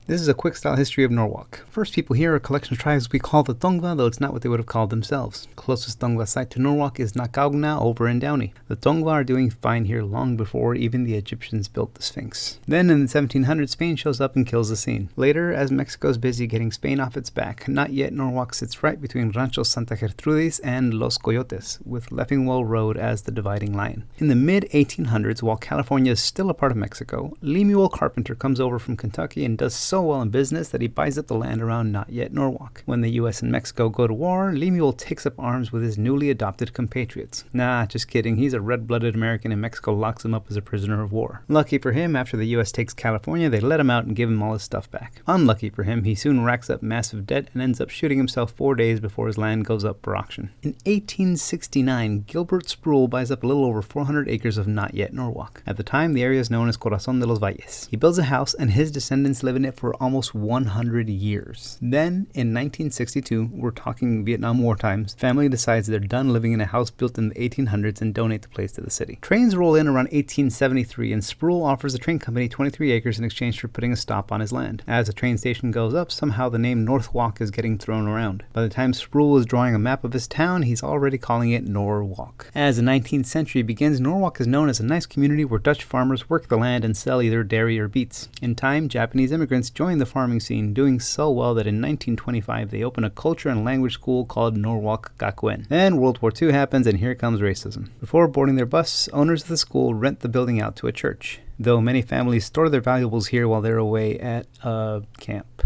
This is a quick-style history of Norwalk. First people here are a collection of tribes we call the Tongva, though it's not what they would have called themselves. Closest Tongva site to Norwalk is Nakaugna over in Downey. The Tongva are doing fine here long before even the Egyptians built the Sphinx. Then in the 1700s, Spain shows up and kills the scene. Later, as Mexico's busy getting Spain off its back, not yet Norwalk sits right between Rancho Santa Gertrudis and Los Coyotes, with Leffingwell Road as the dividing line. In the mid-1800s, while California is still a part of Mexico, Lemuel Carpenter comes over from Kentucky and does so well in business that he buys up the land around not yet Norwalk. When the US and Mexico go to war, Lemuel takes up arms with his newly adopted compatriots. Nah, just kidding, he's a red-blooded American and Mexico locks him up as a prisoner of war. Lucky for him, after the US takes California, they let him out and give him all his stuff back. Unlucky for him, he soon racks up massive debt and ends up shooting himself 4 days before his land goes up for auction. In 1869, Gilbert Sproul buys up a little over 400 acres of not yet Norwalk. At the time, the area is known as Corazon de los Valles. He builds a house and his descendants live in it for almost 100 years. Then, in 1962, we're talking Vietnam War times, family decides they're done living in a house built in the 1800s and donate the place to the city. Trains roll in around 1873 and Sproul offers the train company 23 acres in exchange for putting a stop on his land. As the train station goes up, somehow the name Norwalk is getting thrown around. By the time Sproul is drawing a map of his town, he's already calling it Norwalk. As the 19th century begins, Norwalk is known as a nice community where Dutch farmers work the land and sell either dairy or beets. In time, Japanese immigrants joined the farming scene, doing so well that in 1925 they open a culture and language school called Norwalk Gakuen. Then World War II happens and here comes racism. Before boarding their bus, owners of the school rent the building out to a church, though many families store their valuables here while they're away at a camp.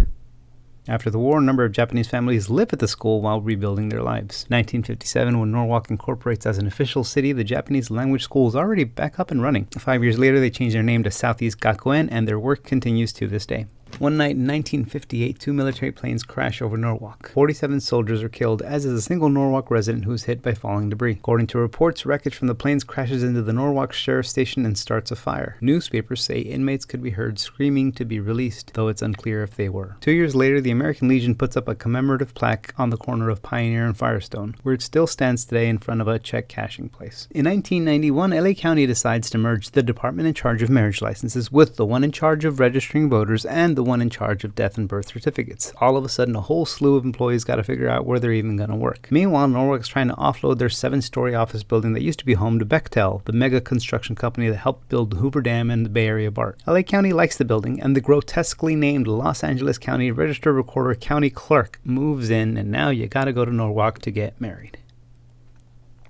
After the war, a number of Japanese families live at the school while rebuilding their lives. 1957, when Norwalk incorporates as an official city, the Japanese language school is already back up and running. 5 years later, they change their name to Southeast Gakuen, and their work continues to this day. One night in 1958, 2 military planes crash over Norwalk. 47 soldiers are killed, as is a single Norwalk resident who is hit by falling debris. According to reports, wreckage from the planes crashes into the Norwalk Sheriff Station and starts a fire. Newspapers say inmates could be heard screaming to be released, though it's unclear if they were. 2 years later, the American Legion puts up a commemorative plaque on the corner of Pioneer and Firestone, where it still stands today in front of a check cashing place. In 1991, LA County decides to merge the department in charge of marriage licenses with the one in charge of registering voters and the one in charge of death and birth certificates. All of a sudden, a whole slew of employees got to figure out where they're even going to work. Meanwhile, Norwalk's trying to offload their 7-story office building that used to be home to Bechtel, the mega construction company that helped build the Hoover Dam and the Bay Area BART. LA County likes the building, and the grotesquely named Los Angeles County Register Recorder County Clerk moves in, and now you gotta go to Norwalk to get married.